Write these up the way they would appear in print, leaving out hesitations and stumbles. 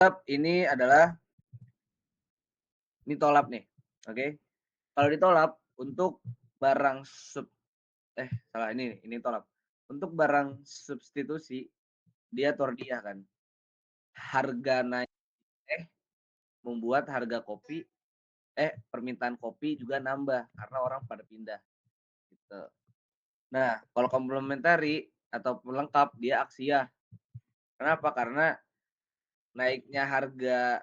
Ini adalah tolap nih, oke. Kalau ditolap untuk barang salah ini tolap. Untuk barang substitusi dia tordiah kan. Harga naik membuat harga kopi permintaan kopi juga nambah karena orang pada pindah gitu. Nah, kalau komplementari atau pelengkap dia aksiah. Kenapa? Karena naiknya harga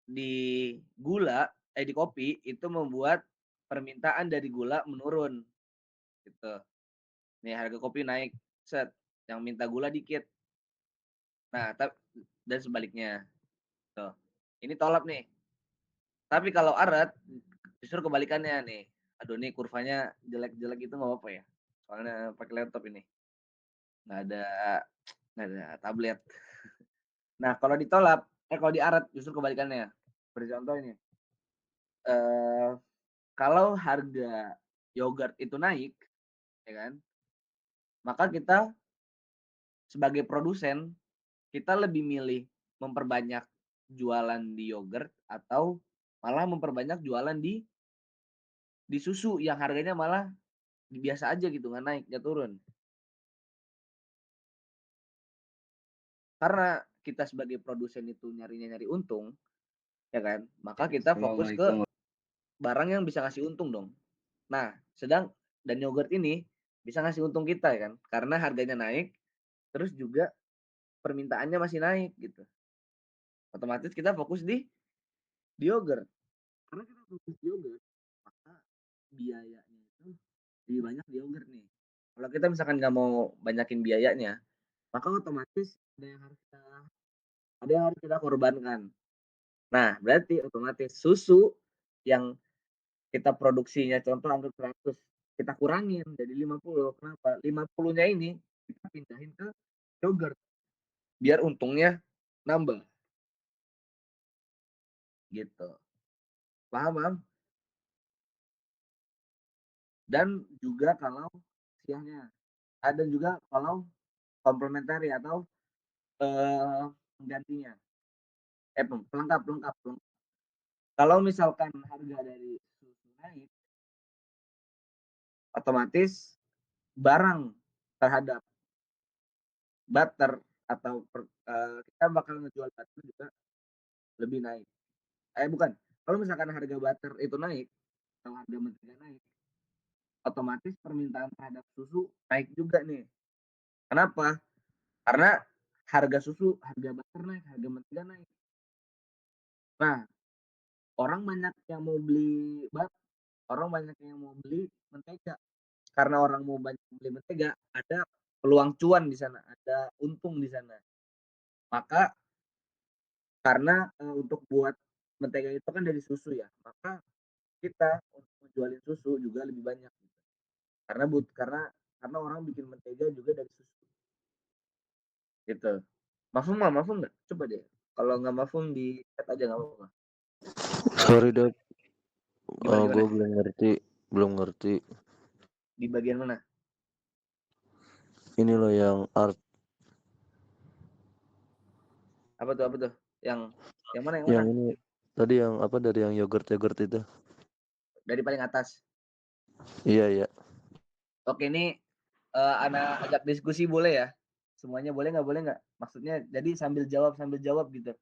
di kopi itu membuat permintaan dari gula menurun gitu. Nih harga kopi naik, set, yang minta gula dikit. Nah, dan sebaliknya. Tuh. Ini tolap nih. Tapi kalau aret justru kebalikannya nih. Aduh nih kurvanya jelek-jelek itu nggak apa-apa ya. Soalnya pakai laptop ini. Nggak ada nggak ada tablet. Nah, kalau di aret justru kebalikannya. Seperti contoh ini. Kalau harga yogurt itu naik, ya kan? Maka kita sebagai produsen, kita lebih milih memperbanyak jualan di yogurt atau malah memperbanyak jualan di susu yang harganya malah biasa aja gitu, nggak naik, nggak turun. Karena kita sebagai produsen itu nyari untung, ya kan? Maka kita fokus ke barang yang bisa ngasih untung dong. Nah, dan yogurt ini bisa ngasih untung kita ya kan, karena harganya naik, terus juga permintaannya masih naik gitu. Otomatis kita fokus di yogurt. Karena kita fokus di yogurt, maka biayanya itu lebih banyak di yogurt nih. Kalau kita misalkan nggak mau banyakin biayanya, maka otomatis ada yang harus kita korbankan. Nah, berarti otomatis susu yang kita produksinya contoh anggap 100, kita kurangin jadi 50. Kenapa? 50-nya ini kita pindahin ke yogurt biar untungnya nambah gitu. Paham, paham? Dan juga kalau siangnya. Ada juga kalau komplementari atau penggantinya. Pelengkap, pelengkap, pelengkap. Kalau misalkan harga dari susu naik, otomatis barang terhadap butter atau kita bakal ngejual butter juga lebih naik. Bukan. Kalau misalkan harga butter itu naik atau harga mentega naik, otomatis permintaan terhadap susu naik juga nih. Kenapa? Karena harga butter naik, harga mentega naik. Nah, orang banyak yang mau beli mentega. Karena orang mau banyak beli mentega, ada peluang cuan di sana, ada untung di sana. Maka karena untuk buat mentega itu kan dari susu ya, maka kita untuk menjualin susu juga lebih banyak gitu. Karena orang bikin mentega juga dari susu. Gitu. Mafhum nggak? Coba deh. Kalau nggak mafhum di chat aja nggak apa-apa. Sorry Dok, Gimana gue gimana? belum ngerti. Di bagian mana? Ini loh yang art, Apa tuh? Yang mana? yang ini tadi yang apa dari yang yogurt itu. Dari paling atas. Iya iya. Oke, ini ana ajak diskusi boleh ya? Semuanya boleh nggak? Maksudnya jadi sambil jawab gitu.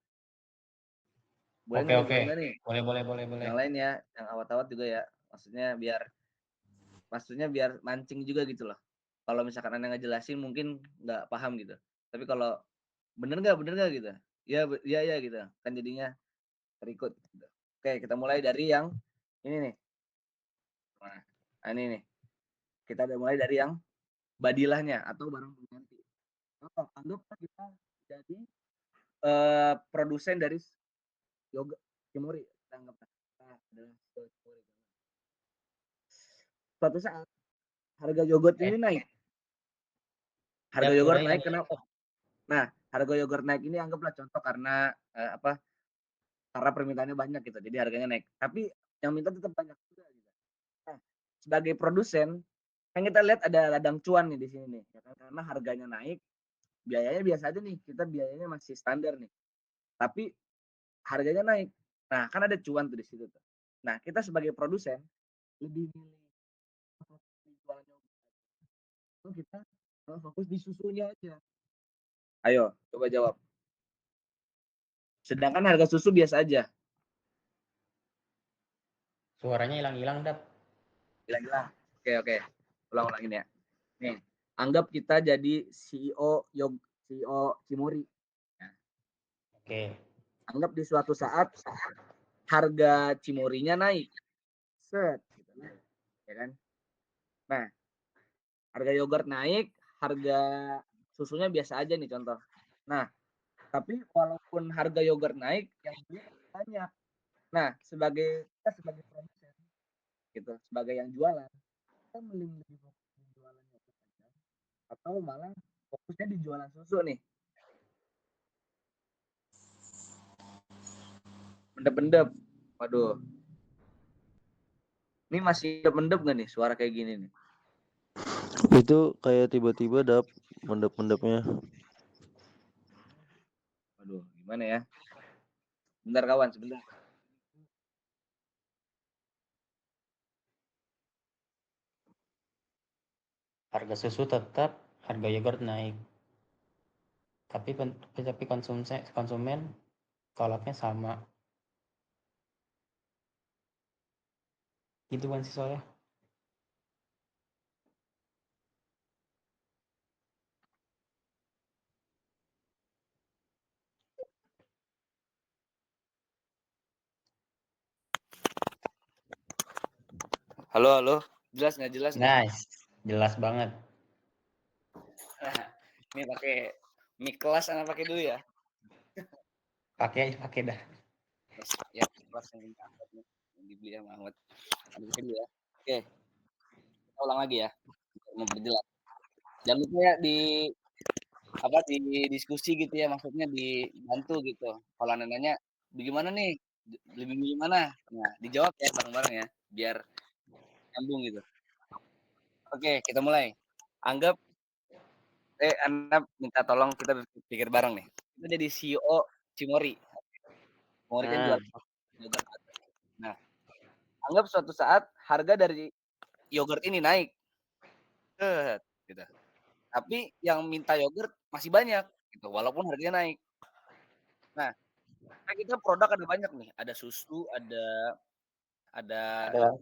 Boleh Oke, nggak nih? oke. Boleh nggak nih? Boleh. Yang lain ya, yang awat-awat juga ya. Maksudnya biar mancing juga gitu loh. Kalau misalkan anda ngejelasin mungkin nggak paham gitu. Tapi kalau bener nggak gitu. Ya gitu. Kan jadinya terikut. Gitu. Oke, kita mulai dari yang ini nih. Nah, ini nih. Kita udah mulai dari yang badilahnya atau barang pengganti. Anggaplah kita jadi produsen dari yoga Kimori. Kita anggaplah adalah Kimori. Suatu saat harga yogurt ini naik. Harga yogurt naik kenapa? Nah, harga yogurt naik ini anggaplah contoh karena karena permintaannya banyak gitu. Jadi harganya naik. Tapi yang minta tetap banyak juga gitu. Nah, sebagai produsen kan kita lihat ada ladang cuan nih di sini nih. Ya kan? Karena harganya naik, biayanya biasa aja nih. Kita biayanya masih standar nih. tapi harganya naik. Nah, kan ada cuan tuh di situ tuh. Nah, kita sebagai produsen lebih milih jualan yogurt atau kita fokus di susunya aja. Ayo, coba jawab. Sedangkan harga susu biasa aja. Suaranya hilang-hilang, Dap. Hilang-hilang. Oke. Ulang-ulangin ya. Nih, anggap kita jadi CEO Cimori. Nah, Oke. anggap di suatu saat harga Cimorinya naik. Set, gitu. Ya kan? Nah, harga yogurt naik, harga susunya biasa aja nih contoh. Nah, tapi walaupun harga yogurt naik, yang beli banyak. Nah, kita sebagai produsen gitu, sebagai yang jualan, kita lebih fokus di jualan yogurt aja atau malah fokusnya di jualan susu nih. Mendep-mendep. Waduh. Ini masih mendep nggak nih suara kayak gini nih? Itu kayak tiba-tiba mendep-mendepnya. Waduh, gimana ya? Bentar kawan, sebentar. Harga susu tetap, harga yogurt naik. Tapi konsumen kolaknya sama. Gitu kan sih soalnya. Halo. Jelas nggak? Nice. Jelas banget. Ini pakai mic kelas atau pakai dulu ya? Pakai dah. Ya, kelas yang dibeli sama Ahmad. Habis dulu ya. Oke, kita ulang lagi ya. Memperjelas. Jangan lupa ya di diskusi gitu ya, maksudnya dibantu gitu. Kalau nanya bagaimana nih? Lebih milih mana? Nah, dijawab ya bareng-bareng ya, biar nyambung gitu. Oke, kita mulai. Anda minta tolong kita pikir bareng nih. Kita jadi CEO Cimori. Cimori kan jual yogurt. Nah, anggap suatu saat harga dari yogurt ini naik. Gitu. Tapi yang minta yogurt masih banyak gitu, walaupun harganya naik. Nah, kan kita produk ada banyak nih, ada susu, ada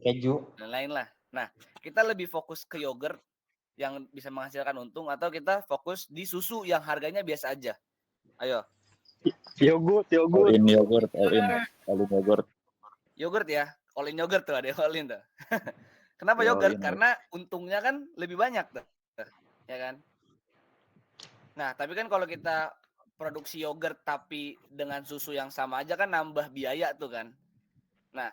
keju dan lain lah. Nah, kita lebih fokus ke yogurt yang bisa menghasilkan untung atau kita fokus di susu yang harganya biasa aja. Ayo. Yogurt. All in yogurt. Yogurt ya, all in yogurt tuh, ada all in tuh. Kenapa yogurt? Karena untungnya kan lebih banyak tuh. Ya kan? Nah, tapi kan kalau kita produksi yogurt tapi dengan susu yang sama aja kan nambah biaya tuh kan. Nah,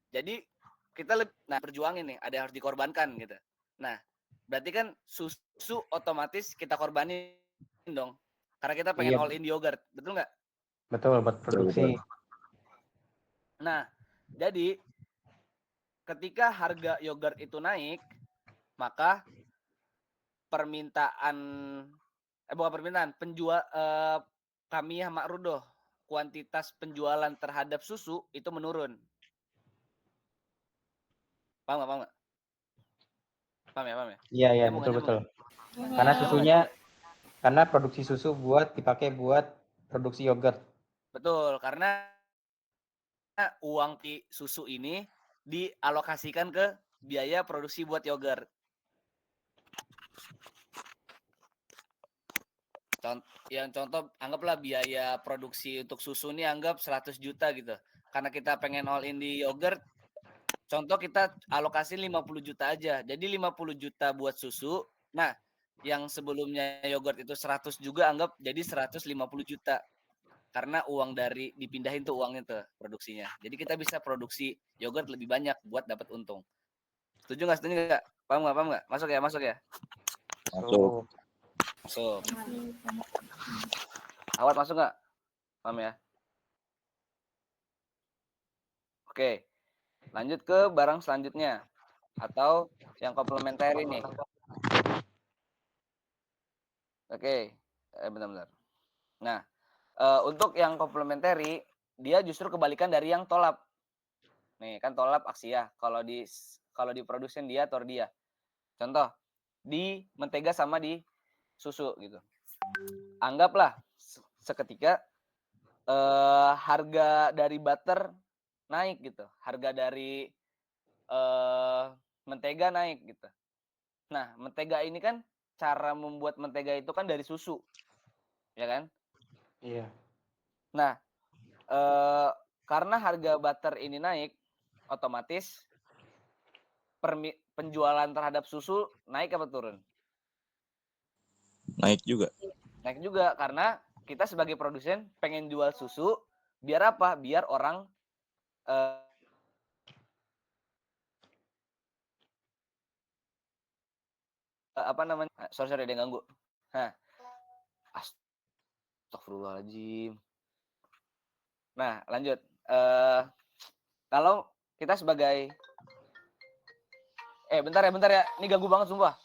jadi kita perjuangin nih, ada yang harus dikorbankan gitu. Nah, berarti kan susu otomatis kita korbanin dong. Karena kita pengen all in yogurt, betul nggak? Betul, buat produksi. Nah, jadi ketika harga yogurt itu naik, maka penjual kami sama Rudo, kuantitas penjualan terhadap susu itu menurun. Paham nggak? Paham ya? Iya, betul. Karena produksi susu dipakai buat produksi yogurt. Betul, karena uang di susu ini dialokasikan ke biaya produksi buat yogurt. Contoh anggaplah biaya produksi untuk susu ini anggap 100 juta gitu. Karena kita pengen all in di yogurt, contoh kita alokasi 50 juta aja. Jadi 50 juta buat susu. Nah, yang sebelumnya yogurt itu 100 juga anggap jadi 150 juta. Karena uang dari dipindahin tuh uangnya tuh produksinya. Jadi kita bisa produksi yogurt lebih banyak buat dapat untung. Setuju nggak? Paham nggak? Masuk ya? Masuk. Awat masuk nggak? Paham ya? Oke. Lanjut ke barang selanjutnya. Atau yang komplementer ini. Oke, bentar. Nah, untuk yang komplementari dia justru kebalikan dari yang tolap. Nih kan tolap aksia, kalau di produsen dia tordia. Contoh, di mentega sama di susu gitu. Anggaplah seketika harga dari butter naik gitu, harga dari mentega naik gitu. Nah, mentega ini kan cara membuat mentega itu kan dari susu, ya kan? Iya. Nah, karena harga butter ini naik, otomatis penjualan terhadap susu naik apa turun? Naik juga. Naik juga karena kita sebagai produsen pengen jual susu biar apa? Biar orang apa namanya? Sorry ada yang ganggu. Nah, astagfirullahaladzim. Nah, lanjut. Kalau kita sebagai bentar ya. Ini ganggu banget sumpah.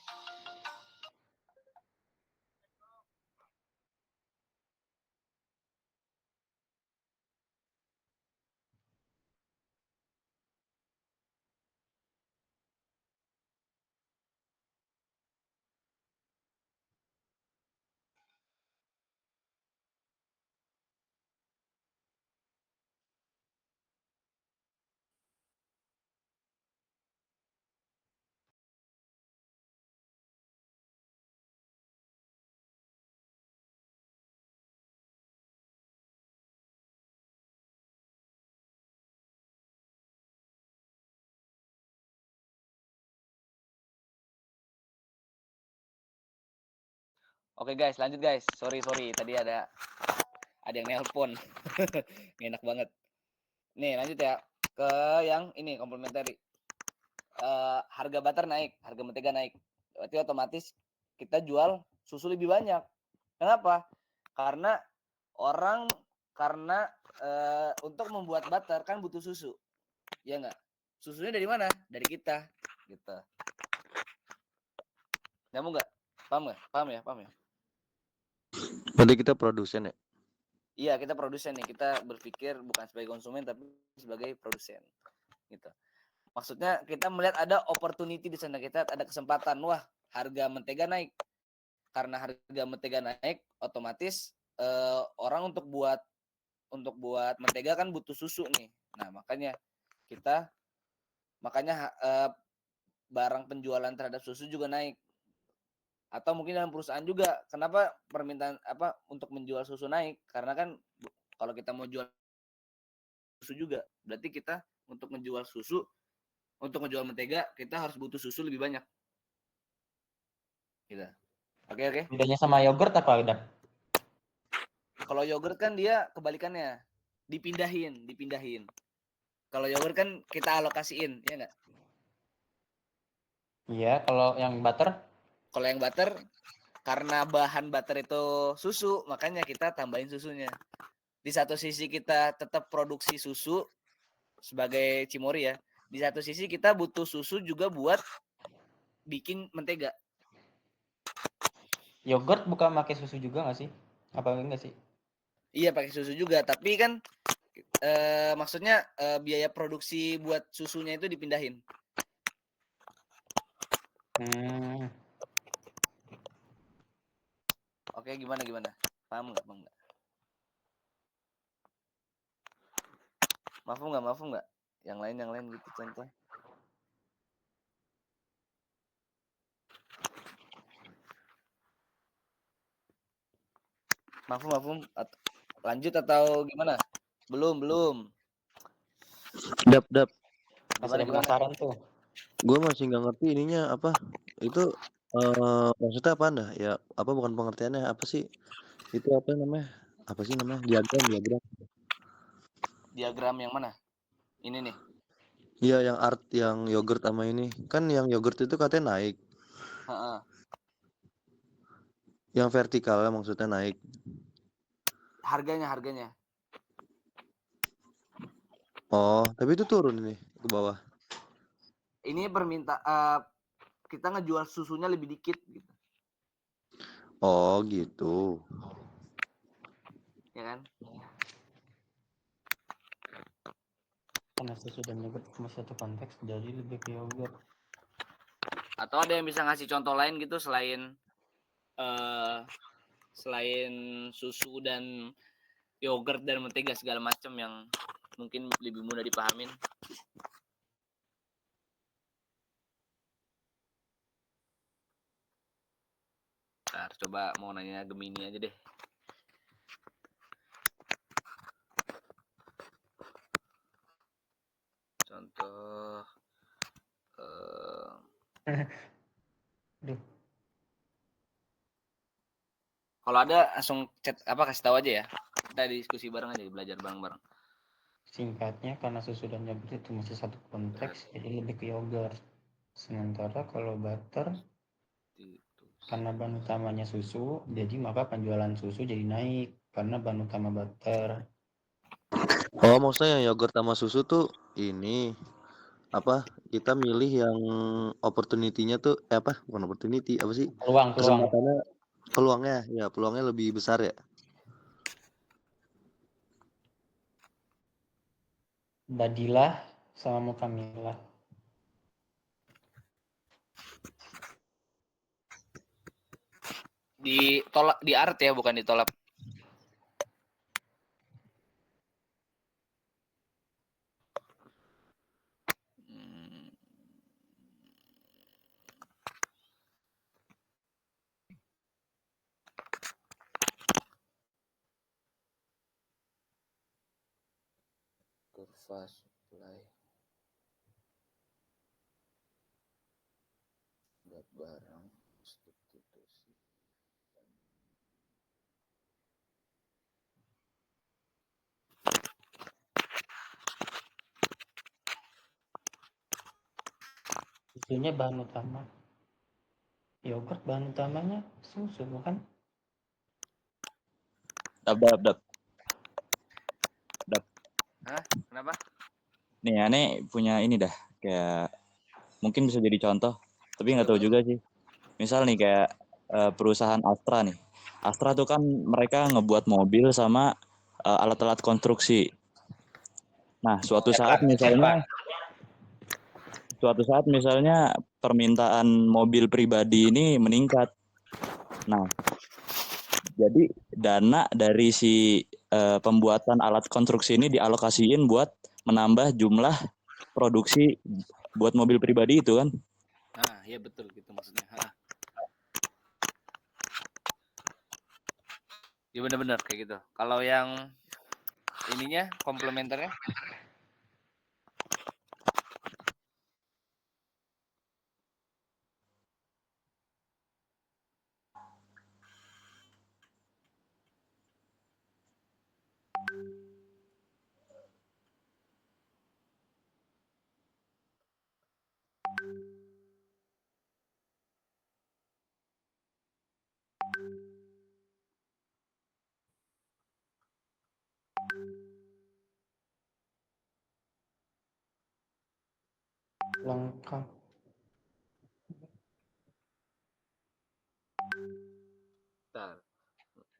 Oke guys, lanjut guys. Sorry. Tadi ada yang nelpon. Enak banget. Nih, lanjut ya. Ke yang ini komplementari. Harga butter naik, harga mentega naik. Berarti otomatis kita jual susu lebih banyak. Kenapa? Karena untuk membuat butter kan butuh susu. Ya enggak? Susunya dari mana? Dari kita, gitu. Nyambung enggak? Paham ya? Berarti kita produsen ya? Iya, kita produsen nih. Kita berpikir bukan sebagai konsumen tapi sebagai produsen. Gitu. Maksudnya kita melihat ada opportunity di sana, kita ada kesempatan. Wah, harga mentega naik. Karena harga mentega naik, otomatis orang untuk buat mentega kan butuh susu nih. Nah, makanya barang penjualan terhadap susu juga naik. Atau mungkin dalam perusahaan juga, kenapa permintaan untuk menjual susu naik? Karena kan kalau kita mau jual susu juga, berarti kita untuk menjual mentega, kita harus butuh susu lebih banyak. Gitu. Oke. Bedanya sama yogurt apa udah? Kalau yogurt kan dia kebalikannya, dipindahin. Kalau yogurt kan kita alokasiin, ya nggak? Iya, kalau yang butter? Kalau yang butter, karena bahan butter itu susu, makanya kita tambahin susunya. Di satu sisi kita tetap produksi susu sebagai Cimory ya. Di satu sisi kita butuh susu juga buat bikin mentega. Yogurt bukan pakai susu juga nggak sih? Apa enggak sih? Iya pakai susu juga, tapi kan maksudnya biaya produksi buat susunya itu dipindahin. Oke, gimana? Paham nggak? Maaf nggak? Yang lain gitu contoh. Mafhum. Lanjut atau gimana? Belum. Dap. Masih penasaran tuh. Gue masih nggak ngerti ininya apa. Itu maksudnya apa anda? Ya apa bukan pengertiannya apa sih? Itu apa namanya? Apa sih namanya? Diagram. Diagram yang mana? Ini nih. Iya yang yang yogurt sama ini. Kan yang yogurt itu katanya naik. Heeh. Yang vertikalnya maksudnya naik. Harganya. Oh, tapi itu turun ini ke bawah. Ini kita ngejual susunya lebih dikit gitu. Oh gitu. Ya kan? Karena susu dan yogurt cuma satu konteks, jadi lebih ke yogurt. Atau ada yang bisa ngasih contoh lain gitu selain susu dan yogurt dan mentega segala macam yang mungkin lebih mudah dipahamin? Ntar coba mau nanya Gemini aja deh. Contoh Duh, kalau ada langsung chat kasih tahu aja ya. Kita diskusi bareng aja, belajar bareng-bareng. singkatnya karena susu dan yogurt itu masih satu konteks, jadi lebih ke yogurt. Sementara kalau butter karena bahan utamanya susu, jadi maka penjualan susu jadi naik karena bahan utama butter. Oh maksudnya yang yogurt sama susu tuh ini apa? Kita milih yang opportunity-nya tuh bukan opportunity, apa sih? Peluang. Kesempatannya, peluangnya lebih besar ya. Badilah sama Mukamilah. Ditolak di art ya, bukan ditolak. Kurva supply buat barang substitusi. Susunya bahan utama. Yogurt bahan utamanya susu, bukan? Dap. Hah? Kenapa? Nih, aneh punya ini dah. Kayak mungkin bisa jadi contoh, tapi nggak tahu juga sih. Misal nih kayak perusahaan Astra nih. Astra tuh kan mereka ngebuat mobil sama alat-alat konstruksi. Nah, suatu saat misalnya permintaan mobil pribadi ini meningkat. Nah, jadi dana dari si pembuatan alat konstruksi ini dialokasiin buat menambah jumlah produksi buat mobil pribadi itu kan. Nah, iya betul gitu maksudnya. Ya benar-benar kayak gitu. Kalau yang ininya komplementernya Lengkap. Bentar.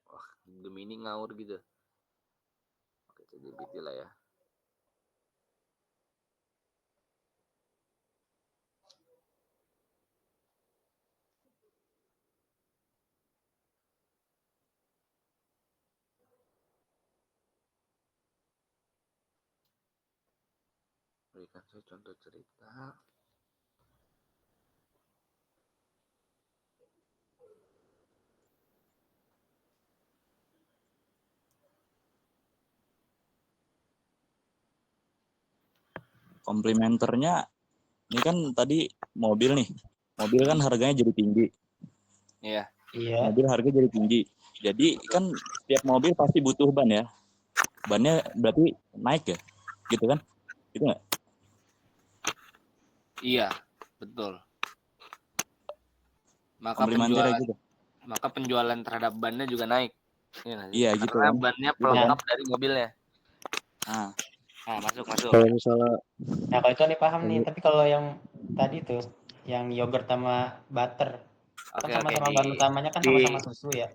Wah, Gemini ngawur gitu. Oke, ChatGPT lah ya. Berikan saya contoh cerita. Komplementernya ini kan tadi mobil nih. Mobil kan harganya jadi tinggi. Iya. Iya. Mobil harganya jadi tinggi. Jadi kan setiap mobil pasti butuh ban ya. Bannya berarti naik ya? Gitu kan? Gitu nggak? Iya, betul. Komplementer gitu. Maka penjualan terhadap bannya juga naik. Iya gitu Karena kan. bannya Gitu kan? pelengkap dari mobilnya. Nah, Masuk. Kalau misalnya Nah, kalau itu nih paham nih. Tapi kalau yang tadi tuh, yang yogurt sama butter, Kan Oke, sama-sama bahan utamanya kan sama-sama susu ya.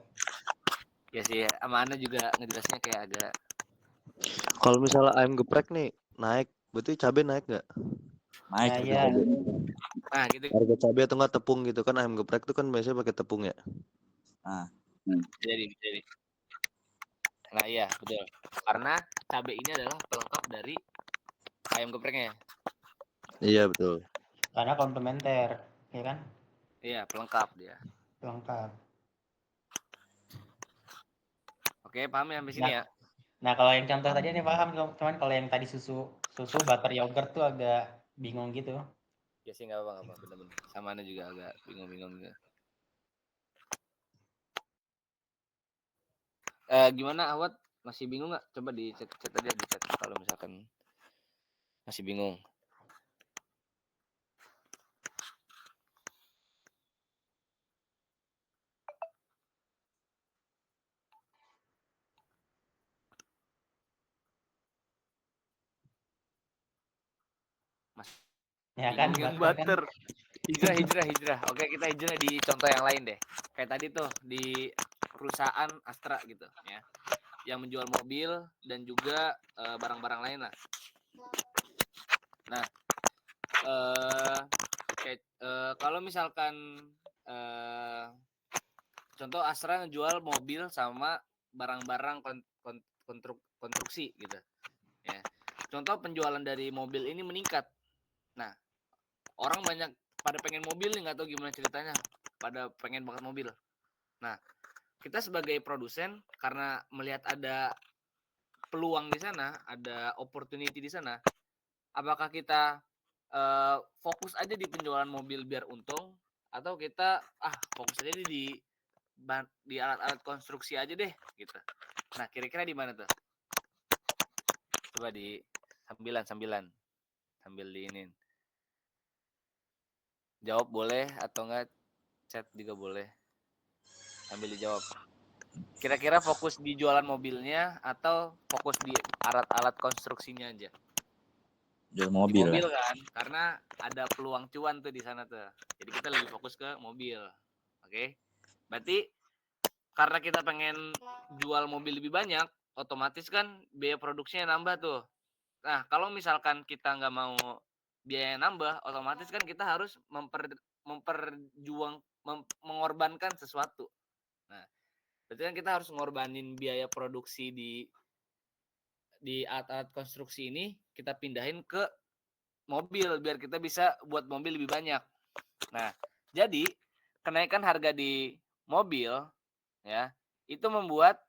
Ya sih, sama Ana juga ngejelasinnya kayak agak Kalau misalnya ayam geprek nih naik, berarti cabai naik nggak? Naik Nah, harga iya. cabai. nah gitu. Harga cabai atau nggak tepung gitu kan, ayam geprek tuh kan biasanya pakai tepung ya. Nah, Jadi. Nah iya betul. Karena cabai ini adalah pelengkap dari ayam gepreknya. Iya betul. Karena komplementer, ya kan? Iya pelengkap dia. Lengkap. Oke paham ya sampai sini ya. Nah, kalau yang contoh tadi ini paham, cuman kalau yang tadi susu butter yogurt tuh agak bingung gitu. Ya sih nggak apa-apa bener-bener. Sama Ana juga agak bingung-bingung juga. Gimana Awat? Masih bingung nggak? Coba di chat aja di chat kalau misalkan masih bingung. Mas Ya kan, bingung yang butter butter. Hijrah. Oke, kita hijrah di contoh yang lain deh. Kayak tadi tuh di perusahaan Astra gitu ya. Yang menjual mobil dan juga barang-barang lain lah. Nah, kalau misalkan contoh Astra ngejual mobil sama barang-barang konstruksi gitu ya. Contoh penjualan dari mobil ini meningkat. Nah, orang banyak pada pengen mobil nih, nggak tahu gimana ceritanya, pada pengen banget mobil. Nah, kita sebagai produsen karena melihat ada peluang di sana, ada opportunity di sana, apakah kita fokus aja di penjualan mobil biar untung, atau kita fokus aja di alat-alat konstruksi aja deh gitu. Nah, kira-kira di mana tuh? Coba di sambil diinin. Jawab boleh atau enggak, chat juga boleh. Sambil dijawab. Kira-kira fokus di jualan mobilnya atau fokus di alat-alat konstruksinya aja? jual Di mobil. mobil kan, karena ada peluang cuan tuh di sana tuh. Jadi kita lebih fokus ke mobil. Oke. Berarti karena kita pengen jual mobil lebih banyak, otomatis kan biaya produksinya nambah tuh. Nah, kalau misalkan kita nggak mau biaya nambah, otomatis kan kita harus mengorbankan sesuatu. Nah, berarti kan kita harus ngorbanin biaya produksi di alat-alat konstruksi ini, kita pindahin ke mobil biar kita bisa buat mobil lebih banyak. Nah, jadi kenaikan harga di mobil ya, itu membuat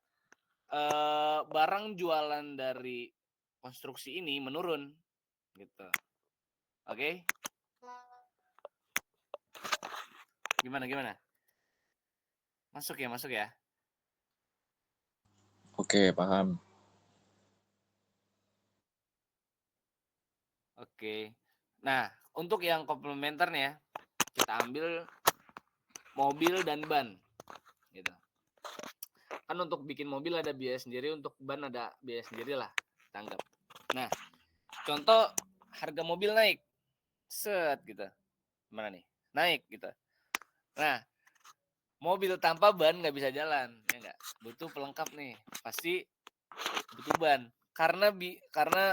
barang jualan dari konstruksi ini menurun gitu. Oke? Gimana? Masuk ya? Oke, paham. Oke. Nah, untuk yang komplementer nih ya, kita ambil mobil dan ban gitu. Kan untuk bikin mobil ada biaya sendiri, untuk ban ada biaya sendiri lah, tanggap. Nah, contoh harga mobil naik, set gitu. Gimana nih? Naik gitu. Nah, mobil tanpa ban nggak bisa jalan, ya nggak? Butuh pelengkap nih, pasti butuh ban. Karena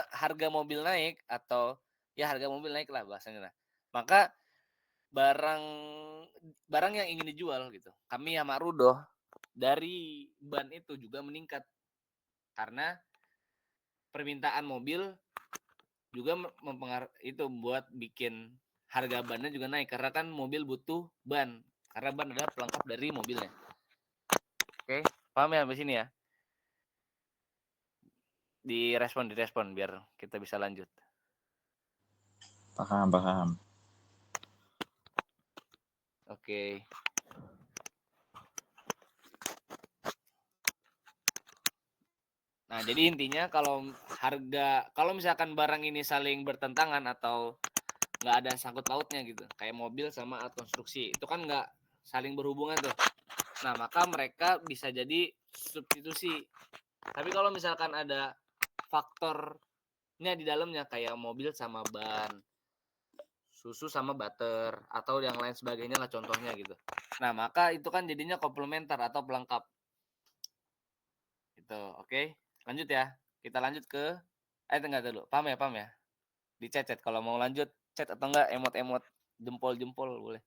harga mobil naik, atau ya harga mobil naik lah bahasanya lah. Maka barang yang ingin dijual gitu, kami sama Rudoh dari ban itu juga meningkat karena permintaan mobil juga itu buat bikin harga bannya juga naik, karena kan mobil butuh ban, karena ban adalah pelengkap dari mobilnya. Oke, paham ya sampai sini ya? Direspon biar kita bisa lanjut. Paham. Oke. Nah, jadi intinya kalau misalkan barang ini saling bertentangan atau nggak ada sangkut pautnya gitu, kayak mobil sama alat konstruksi, itu kan nggak saling berhubungan tuh. Nah, maka mereka bisa jadi substitusi. Tapi kalau misalkan ada faktornya di dalamnya, kayak mobil sama ban, susu sama butter atau yang lain sebagainya lah contohnya gitu. Nah, maka itu kan jadinya komplementer atau pelengkap. Gitu. Oke. Lanjut ya. Kita lanjut ke enggak dulu. Paham ya? Di chat kalau mau lanjut chat atau enggak emot-emot jempol-jempol boleh.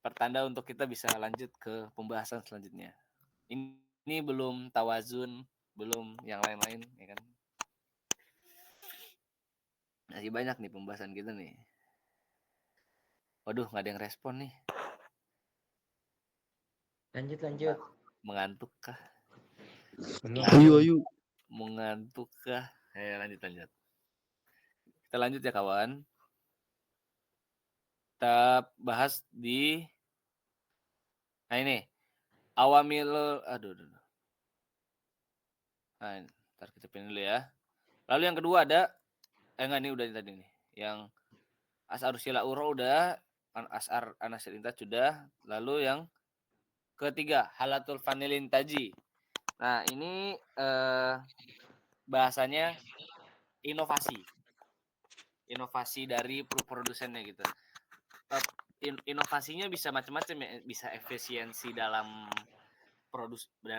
Pertanda untuk kita bisa lanjut ke pembahasan selanjutnya. Ini belum tawazun, belum yang lain-lain ya kan. Masih banyak nih pembahasan kita nih. Waduh, nggak ada yang respon nih. Lanjut. Mengantuk kah? Ayo. Mengantuk kah? Lanjut. Kita lanjut ya kawan. Kita bahas di ini awamil Nah, ntar kita pilih dulu ya. Lalu yang kedua ada ini udah tadi nih. Yang asar sila uro udah, asar anasil intaj sudah. Lalu yang ketiga halatul vanilin taji. Nah, ini bahasanya inovasi dari produsennya gitu. Inovasinya bisa macam-macam ya, bisa efisiensi dalam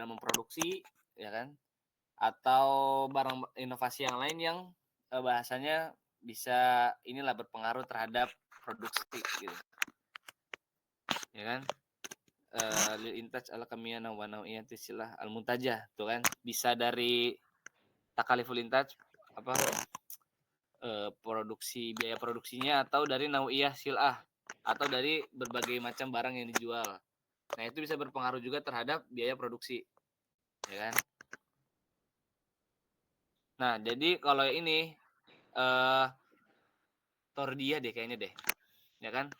memproduksi ya kan, atau barang inovasi yang lain yang bahasanya bisa berpengaruh terhadap produksi gitu ya kan. Lil intaj ala kamiyana wa nau'iyati silah al muntajah tuh kan, bisa dari takaliful intaj produksi, biaya produksinya, atau dari nau'iyah silah atau dari berbagai macam barang yang dijual. Nah, itu bisa berpengaruh juga terhadap biaya produksi ya kan. Nah, jadi kalau ini Tordia deh kayaknya deh ya kan.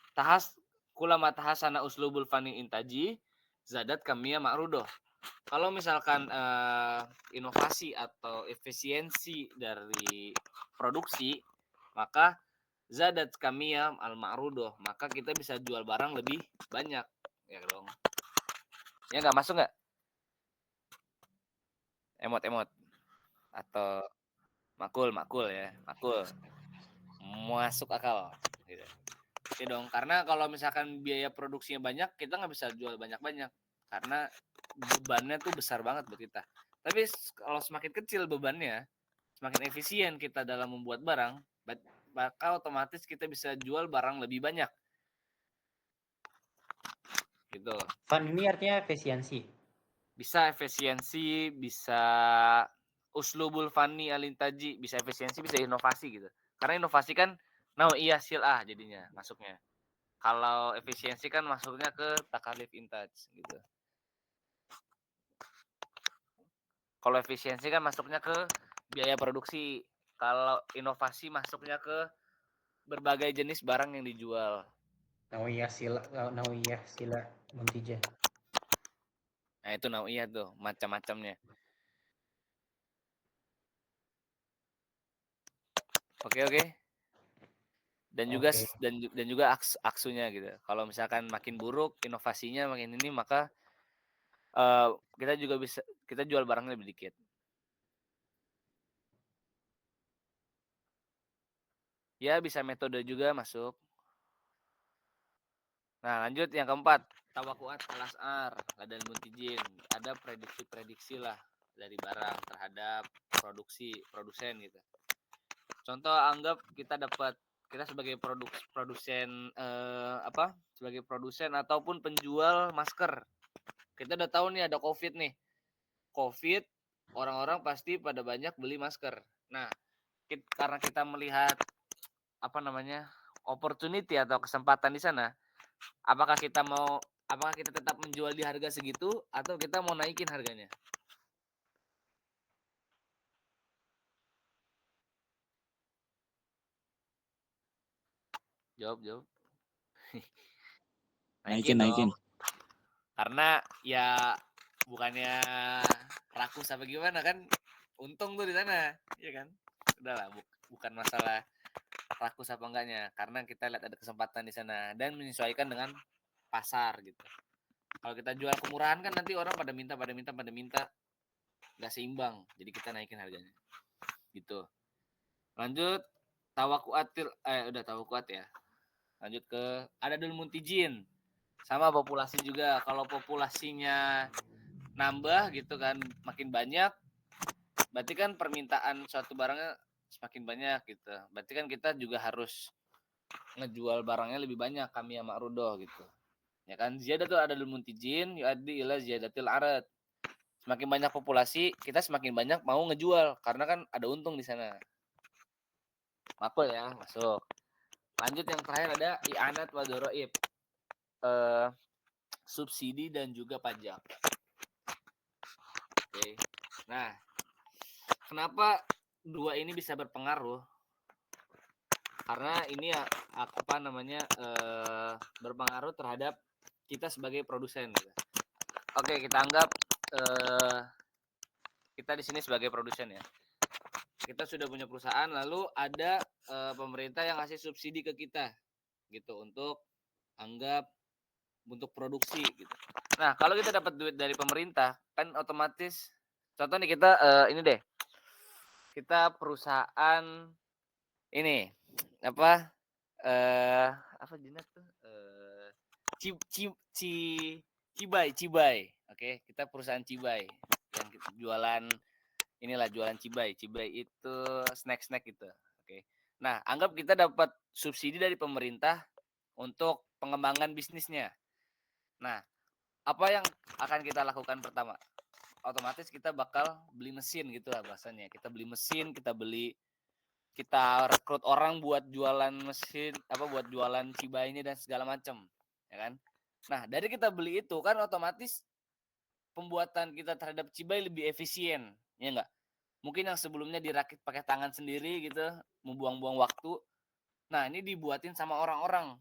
Kulama tahasana uslubul fani intaji zadat kamia ma'rudoh. Kalau misalkan inovasi atau efisiensi dari produksi, maka zadat kamia al ma'rudoh, maka kita bisa jual barang lebih banyak ya dong. Ya nggak masuk nggak? Emot atau makul ya, makul. Masuk akal gitu. Oke dong, karena kalau misalkan biaya produksinya banyak, kita nggak bisa jual banyak-banyak karena bebannya tuh besar banget buat kita. Tapi kalau semakin kecil bebannya, semakin efisien kita dalam membuat barang, maka otomatis kita bisa jual barang lebih banyak. Gitu. Fun ini artinya efisiensi. Bisa efisiensi, bisa uslubul fani alintaji, bisa efisiensi, bisa inovasi gitu. Karena inovasi kan iya silah jadinya masuknya. Kalau efisiensi kan masuknya ke takalif intaj gitu. Kalau efisiensi kan masuknya ke biaya produksi. Kalau inovasi masuknya ke berbagai jenis barang yang dijual. Nau'iyah sila muntijah. Nah, itu nau'iyah tuh, macam-macamnya. Oke. Dan juga dan juga aksunya gitu. Kalau misalkan makin buruk inovasinya makin ini, maka kita jual barangnya lebih dikit. Ya, bisa metode juga masuk. Nah, lanjut yang keempat, tawakuat al-as'ar dan muntijin. Ada prediksi lah dari barang terhadap produsen gitu. Contoh, anggap kita sebagai produsen sebagai produsen ataupun penjual masker. Kita udah tahu nih ada Covid nih. Covid, orang-orang pasti pada banyak beli masker. Nah, karena kita melihat opportunity atau kesempatan di sana, apakah kita tetap menjual di harga segitu atau kita mau naikin harganya? Jawab. Naikin. Karena ya bukannya rakus apa gimana kan, untung tuh di sana, ya kan? Udahlah, bukan masalah rakus apa enggaknya, karena kita lihat ada kesempatan di sana dan menyesuaikan dengan pasar gitu. Kalau kita jual kemurahan kan nanti orang pada minta, nggak seimbang, jadi kita naikin harganya gitu. Lanjut, udah tawakuat ya. Lanjut ke adadul muntijin. Sama populasi juga. Kalau populasinya nambah gitu kan, makin banyak, berarti kan permintaan suatu barangnya semakin banyak gitu. Berarti kan kita juga harus ngejual barangnya lebih banyak, kami sama Rudo gitu. Ya kan, ziyadatul adadul muntijin yuaddi ila ziyadatil arad. Semakin banyak populasi, kita semakin banyak mau ngejual karena kan ada untung di sana. Makul ya, masuk. Lanjut yang terakhir ada i'anat wa dharaib. Subsidi dan juga pajak. Oke. Nah, kenapa dua ini bisa berpengaruh? Karena ini ya berpengaruh terhadap kita sebagai produsen. Gitu. Oke, kita anggap kita di sini sebagai produsen ya. Kita sudah punya perusahaan, lalu ada pemerintah yang ngasih subsidi ke kita, gitu untuk produksi gitu. Nah, kalau kita dapat duit dari pemerintah, kan otomatis, contoh nih kita ini deh, kita perusahaan ini apa jenis tuh Cibai. Oke, kita perusahaan Cibai yang kita jualan Cibai itu snack gitu. Oke, nah anggap kita dapat subsidi dari pemerintah untuk pengembangan bisnisnya. Nah, apa yang akan kita lakukan pertama? Otomatis kita bakal beli mesin gitu lah bahasanya. Kita beli mesin, kita rekrut orang buat jualan mesin, buat jualan Cibai ini dan segala macam, ya kan? Nah, dari kita beli itu kan otomatis pembuatan kita terhadap Cibai lebih efisien, ya enggak? Mungkin yang sebelumnya dirakit pakai tangan sendiri gitu, membuang-buang waktu. Nah, ini dibuatin sama orang-orang.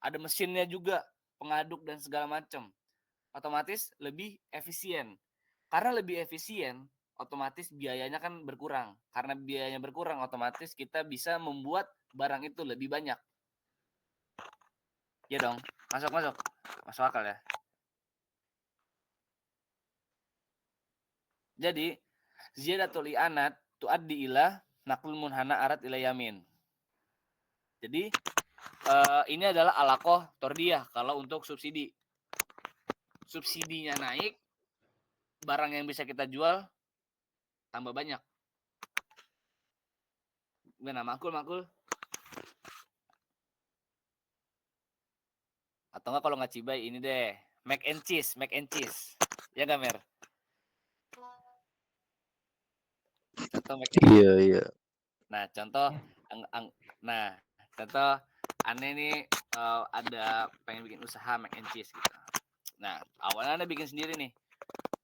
Ada mesinnya juga, pengaduk dan segala macam. Otomatis lebih efisien. Karena lebih efisien, otomatis biayanya kan berkurang. Karena biayanya berkurang, otomatis kita bisa membuat barang itu lebih banyak. Ya dong, masuk akal ya. Jadi ziyadatul i'anat tuaddi ila naqlul munhana arat ila yamin. Jadi ini adalah alaqoh tordiyah kalau untuk subsidi. Subsidinya naik, barang yang bisa kita jual tambah banyak. Gimana, makul? Atau enggak kalau nggak Cibai ini deh, mac and cheese. Ya nggak, Mer? Contoh mac and cheese. Iya. Nah, contoh aneh nih ada pengen bikin usaha mac and cheese gitu. Nah, awalnya Anda bikin sendiri nih.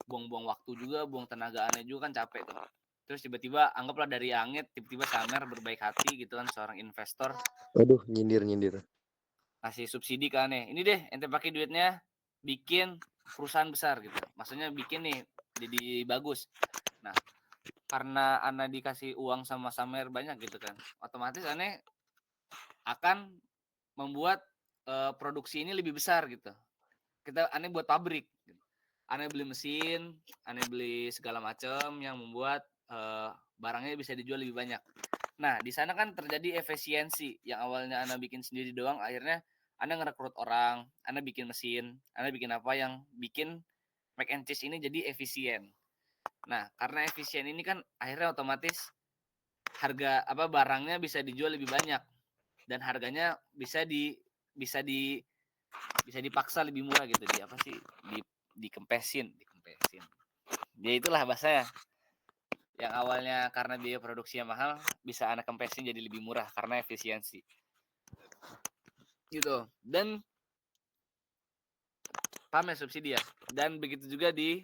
Buang-buang waktu juga, buang tenaga Anda juga kan capek tuh. Terus tiba-tiba anggaplah dari angin, tiba-tiba Samer berbaik hati gitu kan, seorang investor. Aduh, nyindir. Kasih subsidi ke Ane. Ini deh, ente pakai duitnya bikin perusahaan besar gitu. Maksudnya bikin nih jadi bagus. Nah, karena Ana dikasih uang sama Samer banyak gitu kan. Otomatis Ane akan membuat produksi ini lebih besar gitu. Ane buat pabrik. Ane beli mesin, Ane beli segala macam yang membuat barangnya bisa dijual lebih banyak. Nah, di sana kan terjadi efisiensi. Yang awalnya Anda bikin sendiri doang, akhirnya Anda ngerekrut orang, Anda bikin mesin, Anda bikin apa yang bikin mac and cheese ini jadi efisien. Nah, karena efisien ini kan akhirnya otomatis harga barangnya bisa dijual lebih banyak dan harganya bisa dipaksa lebih murah gitu. Dikempesin. Ya itulah bahasanya. Yang awalnya karena biaya produksinya mahal, bisa Anda kempesin jadi lebih murah karena efisiensi. Gitu. Dan paham ya subsidi ya? Dan begitu juga di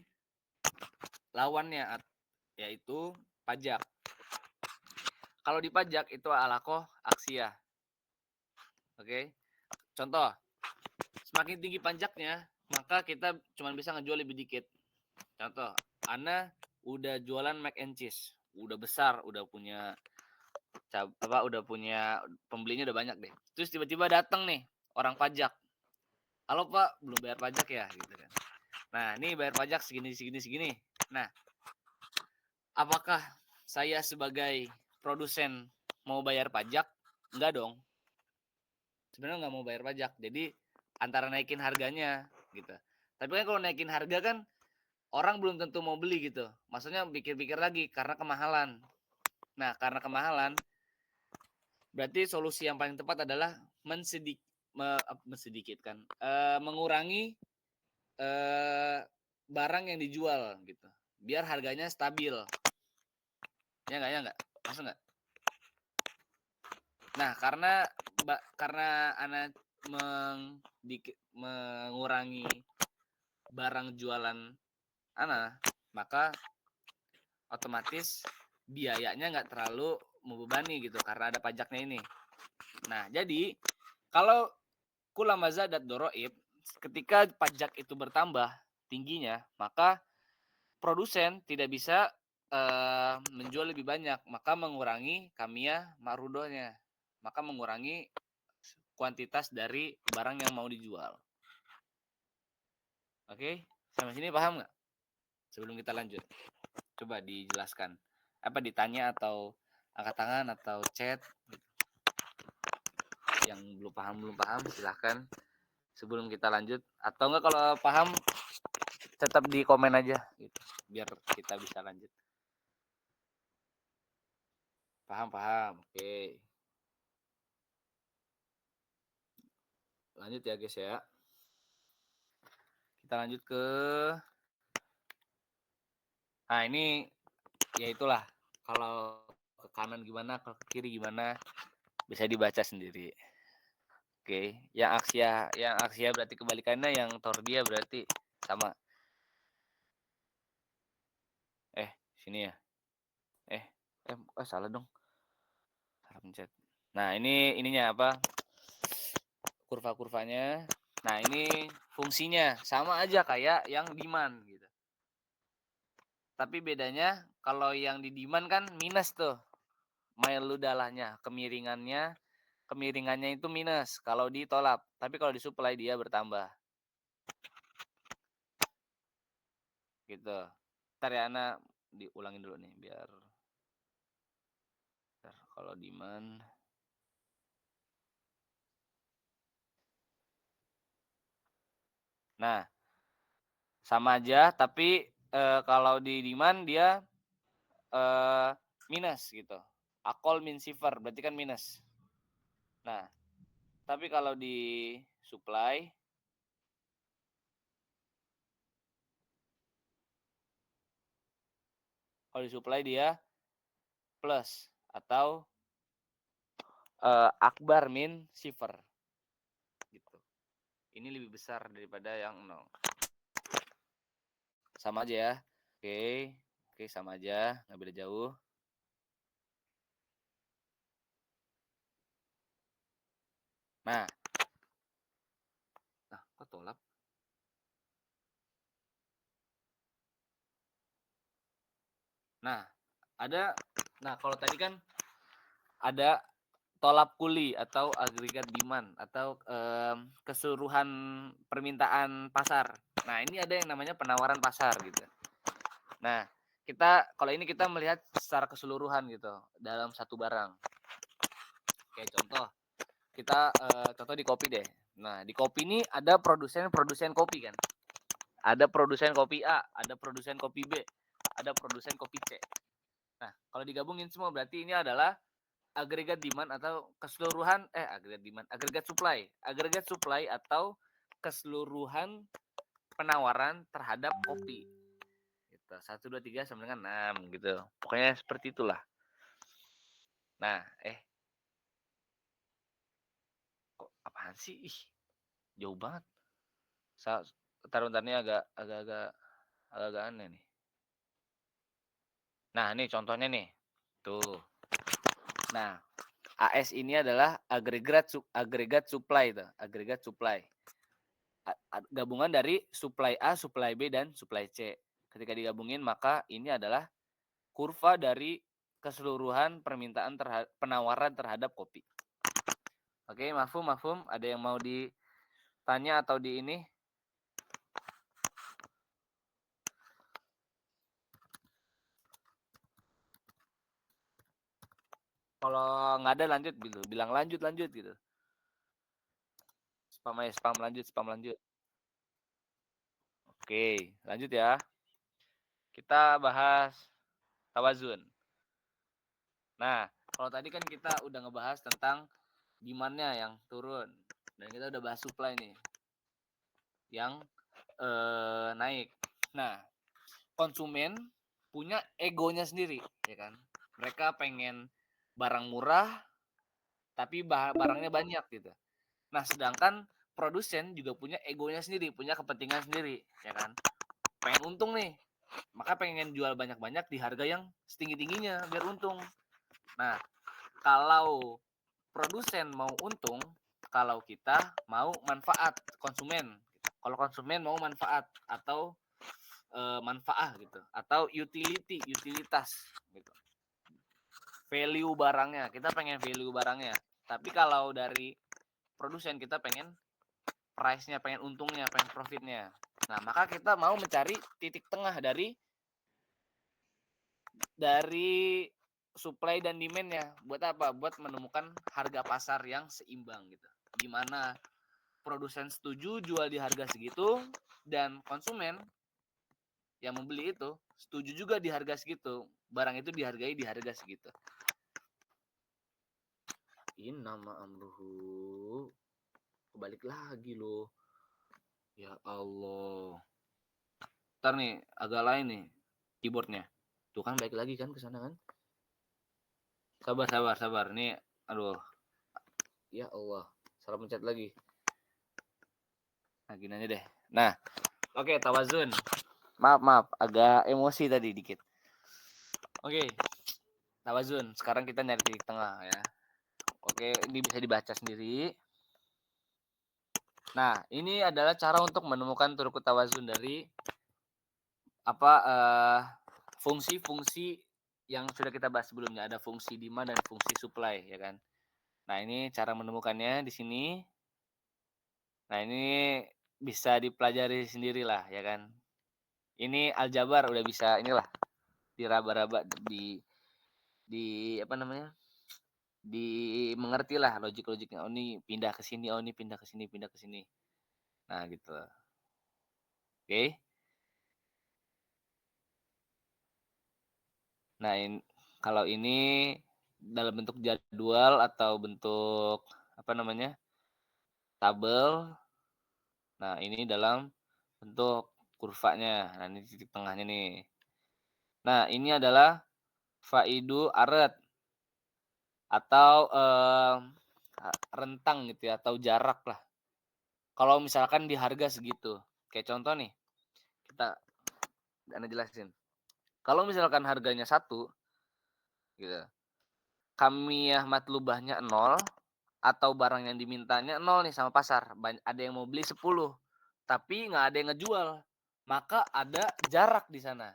lawannya, yaitu pajak. Kalau di pajak itu alaqoh aksiyah. Oke. Contoh, semakin tinggi pajaknya, maka kita cuma bisa ngejual lebih dikit. Contoh, Anda udah jualan mac and cheese, udah besar, udah punya pembelinya udah banyak deh. Terus tiba-tiba datang nih orang pajak. Halo Pak, belum bayar pajak ya gitu kan. Nah, ini bayar pajak segini. Nah, apakah saya sebagai produsen mau bayar pajak? Enggak dong. Sebenarnya nggak mau bayar pajak. Jadi antara naikin harganya gitu. Tapi kan kalau naikin harga kan orang belum tentu mau beli gitu. Maksudnya pikir-pikir lagi karena kemahalan. Nah, karena kemahalan berarti solusi yang paling tepat adalah mengurangi barang yang dijual gitu. Biar harganya stabil. Ya nggak? Maksud nggak? Nah, karena anak mengurangi barang jualan anak, maka otomatis biayanya nggak terlalu membebani gitu karena ada pajaknya ini. Nah, jadi kalau kulama zadat doroib, ketika pajak itu bertambah tingginya, maka produsen tidak bisa menjual lebih banyak, maka mengurangi kamiyah ma'rudohnya, maka mengurangi kuantitas dari barang yang mau dijual. Oke, sampai sini paham nggak? Sebelum kita lanjut, coba dijelaskan. Apa ditanya atau angkat tangan atau chat? Yang belum paham silahkan sebelum kita lanjut. Atau enggak kalau paham tetap di komen aja gitu, biar kita bisa lanjut. Paham. Oke. Lanjut ya guys ya. Kita lanjut ke nah ini ya itulah, kalau ke kanan gimana, kalau ke kiri gimana bisa dibaca sendiri. Oke, yang aksia berarti kebalikannya, yang tordia berarti sama. Sini ya. Salah dong. Salah pencet. Nah, ininya apa? Kurva-kurvanya. Nah, ini fungsinya sama aja kayak yang demand gitu. Tapi bedanya kalau yang di demand kan minus tuh. Mail ludalahnya, kemiringannya itu minus kalau ditolak. Tapi kalau disupply dia bertambah. Gitu. Ntar ya Ana diulangin dulu nih biar kalau demand. Nah, sama aja tapi kalau di demand dia minus gitu. Akol min sifar berarti kan minus. Nah, tapi kalau di supply dia plus atau akbar min sifar gitu. Ini lebih besar daripada yang 0. Sama aja ya. Oke, sama aja, nggak beda jauh. Nah, kok tolak? Nah, kalau tadi kan ada tolap kuli atau agregat demand atau keseluruhan permintaan pasar. Nah, ini ada yang namanya penawaran pasar gitu. Nah, kalau ini kita melihat secara keseluruhan gitu dalam satu barang. Oke, contoh. Kita contoh di kopi deh. Nah, di kopi ini ada produsen kopi kan. Ada produsen kopi A, ada produsen kopi B, ada produsen kopi C. Nah, kalau digabungin semua berarti ini adalah agregat demand atau keseluruhan agregat supply atau keseluruhan penawaran terhadap kopi. Gitu. 1 2 3 sama dengan 6 gitu. Pokoknya seperti itulah. Nah, kok apaan sih? Jauh banget. Taruh-taruhnya agak aneh nih. Nah, ini contohnya nih. Tuh. Nah, AS ini adalah agregat supply tuh, agregat supply. Gabungan dari supply A, supply B dan supply C. Ketika digabungin maka ini adalah kurva dari keseluruhan permintaan penawaran terhadap kopi. Oke, mafhum? Ada yang mau ditanya atau di ini? Kalau nggak ada lanjut gitu, bilang lanjut gitu. Spam aja, spam lanjut. Oke, lanjut ya. Kita bahas tawazun. Nah, kalau tadi kan kita udah ngebahas tentang demand-nya yang turun. Dan kita udah bahas supply nih. Yang naik. Nah, konsumen punya egonya sendiri, ya kan? Mereka pengen barang murah, tapi barangnya banyak gitu. Nah, sedangkan produsen juga punya egonya sendiri, punya kepentingan sendiri, ya kan? Pengen untung nih, maka pengen jual banyak-banyak di harga yang setinggi-tingginya biar untung. Nah, kalau produsen mau untung, kalau kita mau manfaat konsumen. Kalau konsumen mau manfaat atau manfaat gitu, atau utilitas gitu. Value barangnya, kita pengen value barangnya. Tapi kalau dari produsen kita pengen price-nya, pengen untungnya, pengen profitnya. Nah, maka kita mau mencari titik tengah dari supply dan demand-nya. Buat apa? Buat menemukan harga pasar yang seimbang gitu. Gimana produsen setuju jual di harga segitu dan konsumen yang membeli itu setuju juga di harga segitu. Barang itu dihargai di harga segitu. Innama amruhu. Kebalik lagi loh. Ya Allah. Ntar nih agak lain nih keyboardnya. Tuh kan balik lagi kan ke sana kan. Sabar. Nih aduh. Ya Allah. Salah pencet lagi. Nah gini aja deh. Nah. Oke, tawazun. Maaf. Agak emosi tadi dikit. Oke. Tawazun. Sekarang kita nyari titik tengah ya. Oke, ini bisa dibaca sendiri. Nah, ini adalah cara untuk menemukan turuk tawazun dari fungsi-fungsi yang sudah kita bahas sebelumnya. Ada fungsi demand dan fungsi supply, ya kan? Nah, ini cara menemukannya di sini. Nah, ini bisa dipelajari sendirilah, ya kan? Ini aljabar udah bisa inilah diraba-raba di apa namanya? Dimengerti lah logik-logiknya. Oh, ini pindah ke sini, oh ini pindah ke sini. Nah, gitu. Oke. Nah, kalau ini dalam bentuk jadwal atau bentuk apa namanya? Tabel. Nah, ini dalam bentuk kurvanya. Nah, ini titik tengahnya nih. Nah, ini adalah faidu aret atau rentang gitu ya, atau jarak lah. Kalau misalkan di harga segitu. Kayak contoh nih. Anda jelasin. Kalau misalkan harganya 1 gitu. Kamiyah matlubahnya 0 atau barang yang dimintanya 0 nih sama pasar. Ada yang mau beli 10, tapi nggak ada yang ngejual. Maka ada jarak di sana.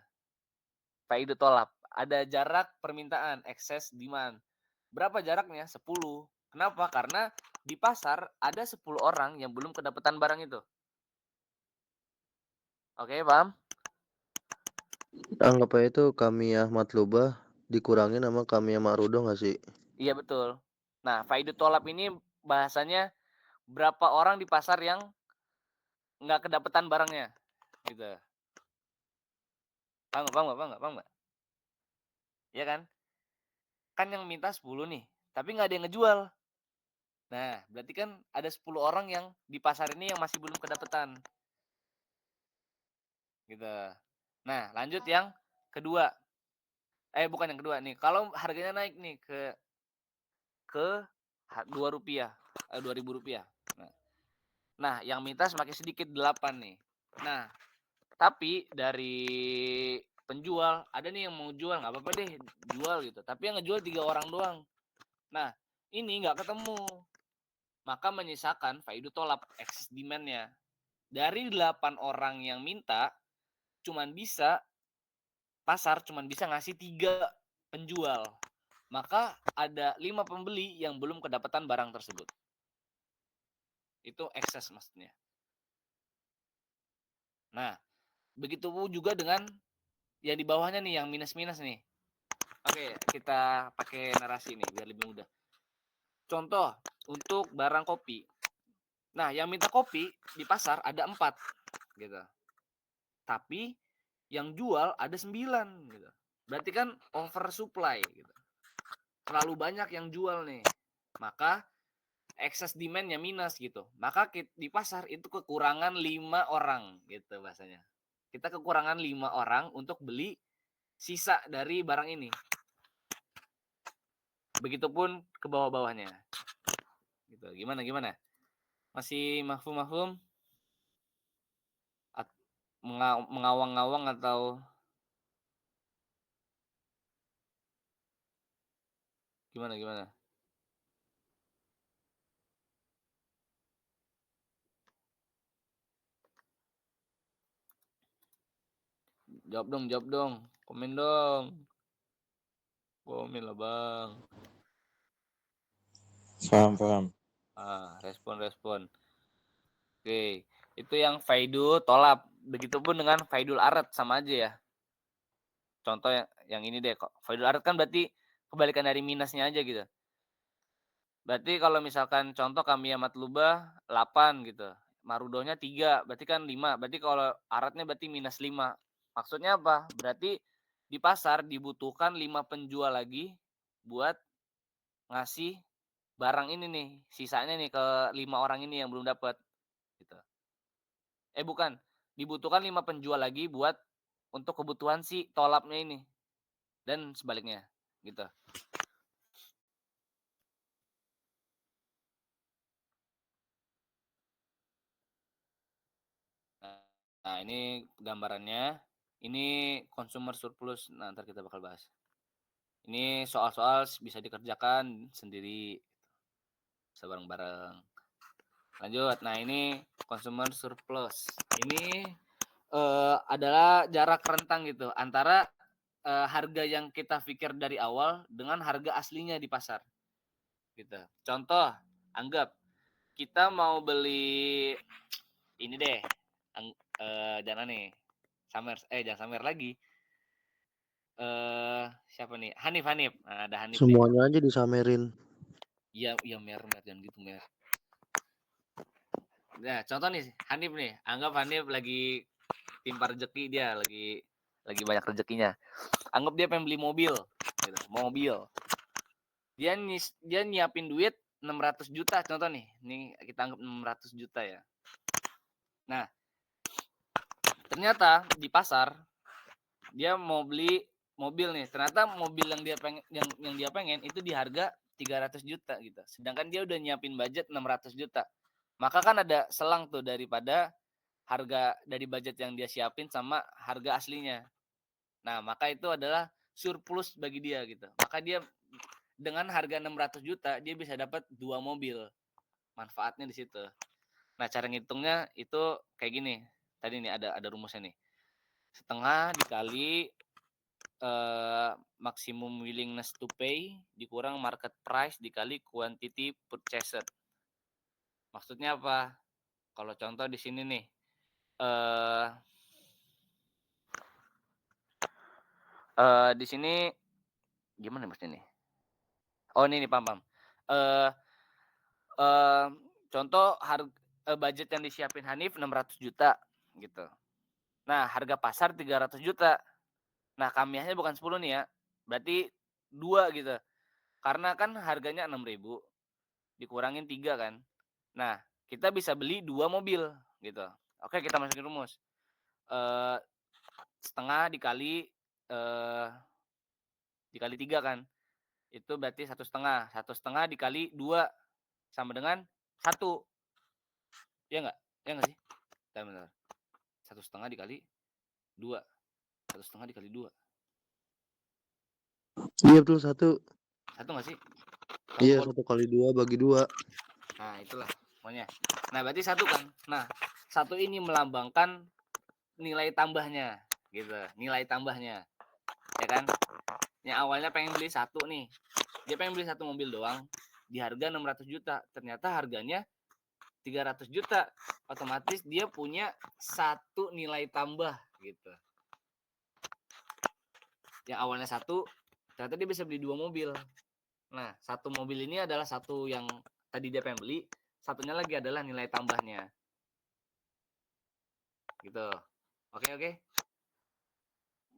Faidu tolap. Ada jarak permintaan, excess demand. Berapa jaraknya? 10. Kenapa? Karena di pasar ada 10 orang yang belum kedapatan barang itu. Oke, paham? Anggap aja itu kamiyah matlubah dikurangin sama kamiyah ma'rudah nggak sih? Iya, betul. Nah, faidu tolap ini bahasanya berapa orang di pasar yang nggak kedapatan barangnya. Gitu. Paham nggak? Iya kan? Kan yang minta 10 nih, tapi nggak ada yang ngejual. Nah, berarti kan ada 10 orang yang di pasar ini yang masih belum kedapatan. Gitu. Nah, lanjut yang kedua. Bukan yang kedua nih. Kalau harganya naik nih ke Rp2, Rp2.000. Nah, yang minta semakin sedikit 8 nih. Nah, tapi dari penjual ada nih yang mau jual, nggak apa-apa deh jual gitu. Tapi yang ngejual 3 orang doang. Nah, ini nggak ketemu. Maka menyisakan faidu tolap, excess demand-nya. Dari 8 orang yang minta, pasar cuman bisa ngasih 3 penjual. Maka ada 5 pembeli yang belum kedapatan barang tersebut. Itu excess maksudnya. Nah, begitu juga dengan yang di bawahnya nih, yang minus-minus nih. kita pakai narasi nih biar lebih mudah. Contoh untuk barang kopi. Nah, yang minta kopi di pasar ada 4 gitu. Tapi yang jual ada 9 gitu. Berarti kan oversupply gitu. Terlalu banyak yang jual nih. Maka excess demand-nya minus gitu. Maka di pasar itu kekurangan 5 orang gitu bahasanya. Kita kekurangan 5 orang untuk beli sisa dari barang ini. Begitupun ke bawah-bawahnya. Gitu. Gimana? Masih mafhum? Mengawang-awang atau gimana? Jawab dong. Komen dong. Komen lah, Bang. Paham. Respon. Oke, itu yang Faidul Tolab. Begitupun dengan Faidul Arat sama aja ya. Contoh yang ini deh, kok. Faidul Arat kan berarti kebalikan dari minusnya aja gitu. Berarti kalau misalkan contoh kami matlubah 8 gitu. Marudohnya 3, berarti kan 5. Berarti kalau aratnya berarti minus 5. Maksudnya apa? Berarti di pasar dibutuhkan 5 penjual lagi buat ngasih barang ini nih, sisanya nih ke 5 orang ini yang belum dapat gitu. Bukan, dibutuhkan 5 penjual lagi buat untuk kebutuhan si tolabnya ini. Dan sebaliknya, gitu. Nah, ini gambarannya. Ini consumer surplus. Nah, ntar kita bakal bahas. Ini soal-soal bisa dikerjakan sendiri. Bisa bareng-bareng. Lanjut. Nah, ini consumer surplus. Ini adalah jarak rentang gitu antara harga yang kita pikir dari awal dengan harga aslinya di pasar. Gitu. Contoh, anggap kita mau beli ini deh. Jangan nih. Jangan Samer lagi. Siapa nih? Hanif. Nah, ada Hanif Semuanya nih. aja disamerin. Iya, Mer jangan gitu, Mer. Nah, contoh nih, Hanif nih. Anggap Hanif lagi timpa rezeki, dia lagi banyak rezekinya. Anggap dia pengen beli mobil, gitu. Mobil. Dia nyiapin duit 600 juta contoh nih. Nih kita anggap 600 juta ya. Nah, ternyata di pasar dia mau beli mobil nih. Ternyata mobil yang dia pengen itu di harga 300 juta gitu. Sedangkan dia udah nyiapin budget 600 juta. Maka kan ada selang tuh daripada harga dari budget yang dia siapin sama harga aslinya. Nah, maka itu adalah surplus bagi dia gitu. Maka dia dengan harga 600 juta dia bisa dapat 2 mobil. Manfaatnya di situ. Nah, cara ngitungnya itu kayak gini. Tadi nih ada rumusnya nih. Setengah dikali maximum willingness to pay dikurang market price dikali quantity purchased. Maksudnya apa? Kalau contoh di sini nih, di sini gimana maksudnya nih? Oh ini nih paham. Contoh budget yang disiapin Hanif 600 juta gitu. Nah, harga pasar 300 juta. Nah, kamiahnya bukan 10 nih ya. Berarti 2 gitu. Karena kan harganya 6.000 dikurangin 3 kan. Nah, kita bisa beli 2 mobil gitu. Oke, kita masukin rumus. Setengah dikali 3 kan. Itu berarti 1,5. 1,5 dikali 2 sama dengan 1. Iya enggak? Iya enggak sih? Bentar. 1,5 dikali 2. 1,5 dikali 2. Iya betul 1. 1 enggak sih? Iya 1 kali 2 bagi 2. Nah, itulah pokoknya. Nah, berarti 1 kan. Nah, 1 ini melambangkan nilai tambahnya gitu. Nilai tambahnya. Ya kan? Yang awalnya pengen beli 1 nih. Dia pengen beli 1 mobil doang di harga 600 juta. Ternyata harganya 300 juta. Otomatis dia punya 1 nilai tambah gitu. Yang awalnya 1 ternyata dia bisa beli 2 mobil. Nah, 1 mobil ini adalah satu yang tadi dia pengen beli, satunya lagi adalah nilai tambahnya. Gitu. Oke.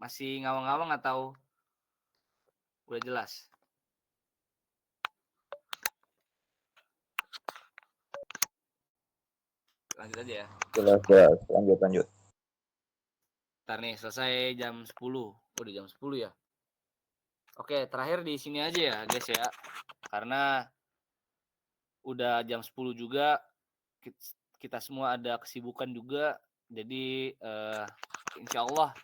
Masih ngawang-ngawang atau udah jelas? Lanjut aja ya. Jelas. Lanjut. Ntar nih, selesai jam 10. Udah jam 10 ya? Oke, terakhir di sini aja ya, guys ya. Karena udah jam 10 juga, kita semua ada kesibukan juga. Jadi insya Allah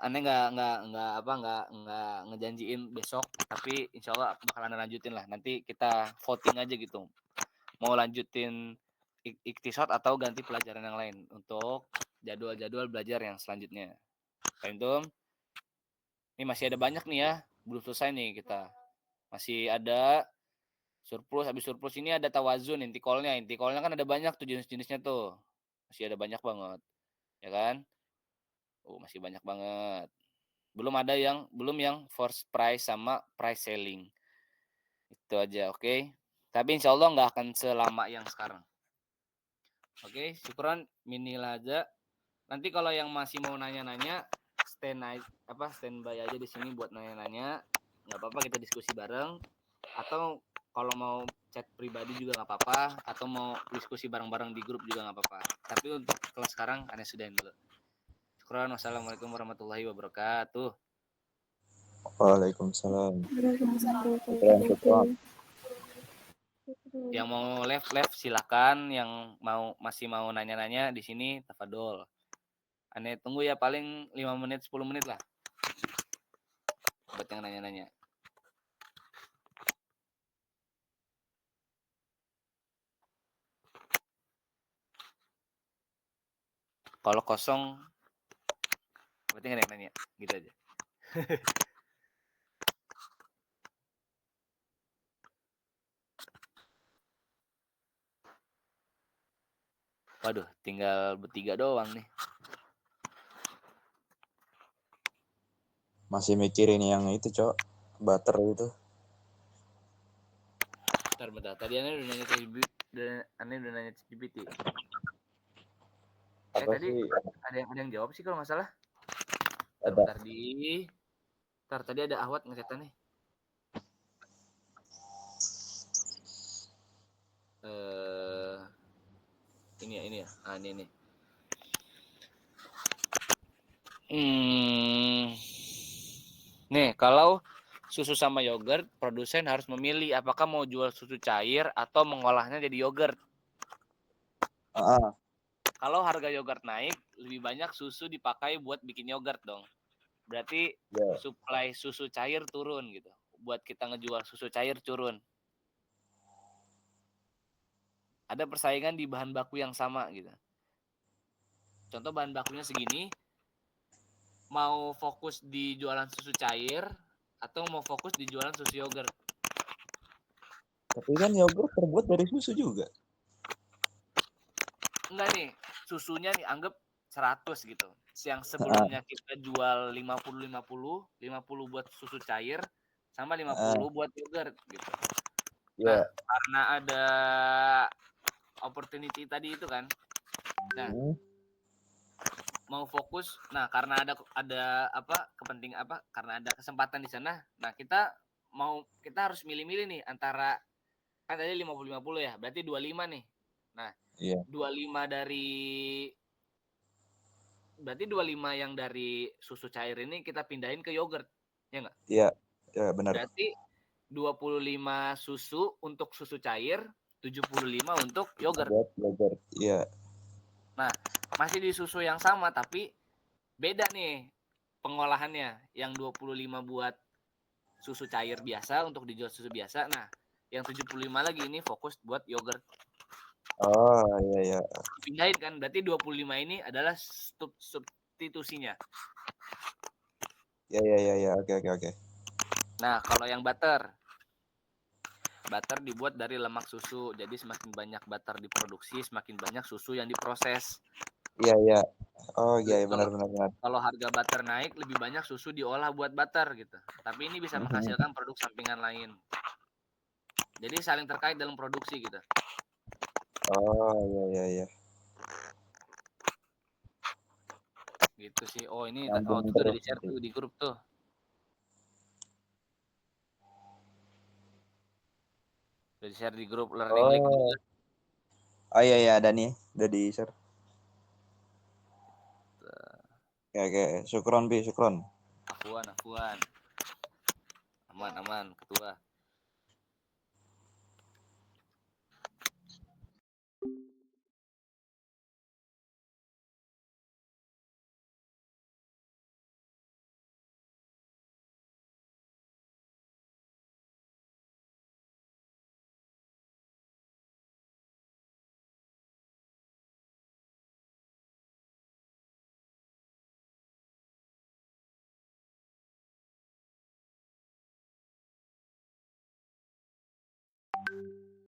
aneh nggak ngejanjiin besok, tapi insya Allah bakalan lanjutin lah. Nanti kita voting aja gitu, mau lanjutin iktisad atau ganti pelajaran yang lain untuk jadwal belajar yang selanjutnya. Paham? Ini masih ada banyak nih ya, belum selesai nih kita. Masih ada surplus, habis surplus ini ada tawazun, intikolnya kan ada banyak tuh jenis-jenisnya tuh. Masih ada banyak banget. Ya kan? Masih banyak banget. Belum yang force price sama price selling. Itu aja, oke? Tapi insya Allah nggak akan selama yang sekarang. Oke, syukuran mini aja. Nanti kalau yang masih mau nanya-nanya, standby aja di sini buat nanya-nanya. Nggak apa-apa, kita diskusi bareng. Atau kalau mau chat pribadi juga nggak apa-apa. Atau mau diskusi bareng-bareng di grup juga nggak apa-apa. Tapi untuk kelas sekarang, aneh sudahin dulu. Syukuran, wassalamualaikum warahmatullahi wabarakatuh. Waalaikumsalam. Yang mau live silakan, yang masih mau nanya-nanya di sini tafadhol. Aneh tunggu ya, paling 5 menit 10 menit lah buat yang nanya-nanya. Kalau kosong berarti nggak ada yang nanya, gitu aja. Waduh, tinggal bertiga doang nih. Masih mikirin yang itu, Cok. Butter itu. Bentar. Tadi Aneh udah nanya ChatGPT. Apa Tadi sih? ada yang jawab sih kalau nggak salah. Ada. Tadi ada Ahwat ngecetan nih. Ini ya. Ini. Nih, kalau susu sama yogurt, produsen harus memilih apakah mau jual susu cair atau mengolahnya jadi yogurt. Kalau harga yogurt naik, lebih banyak susu dipakai buat bikin yogurt dong. Berarti supply susu cair turun gitu. Buat kita ngejual susu cair turun. Ada persaingan di bahan baku yang sama gitu. Contoh bahan bakunya segini, mau fokus di jualan susu cair atau mau fokus di jualan susu yogurt? Tapi kan yogurt terbuat dari susu juga. Enggak nih, susunya nih anggap 100 gitu. Yang sebelumnya kita jual 50 buat susu cair sama 50 buat yogurt gitu. Nah, karena ada opportunity tadi itu kan. Nah, mau fokus. Nah, karena ada karena ada kesempatan di sana. Nah, kita harus milih-milih nih antara, kan tadi 50 ya, berarti 25 nih. Nah, 25 berarti 25 yang dari susu cair ini kita pindahin ke yogurt. Ya enggak? Iya, benar. Berarti 25 susu untuk susu cair, 75 untuk yogurt. Yogurt, iya. Nah, masih di susu yang sama tapi beda nih pengolahannya. Yang 25 buat susu cair biasa untuk dijual susu biasa. Nah, yang 75 lagi ini fokus buat yogurt. Oh, iya. Pindahin kan, berarti 25 ini adalah substitusinya. Iya, oke. Nah, kalau yang butter dibuat dari lemak susu. Jadi semakin banyak butter diproduksi, semakin banyak susu yang diproses. Iya, iya. Oh iya, Jadi benar benar benar. kalau harga butter naik, lebih banyak susu diolah buat butter gitu. Tapi ini bisa menghasilkan produk sampingan lain. Jadi saling terkait dalam produksi gitu. Oh iya iya iya. Gitu sih. Oh ini Nyambung itu udah terus di-share nanti. tuh di grup tuh. Udah di-share di grup Learning League Oh. juga. Oh iya iya ada nih, udah di-share. Oke oke, syukron Bi, syukron. Afuan. Aman ketua.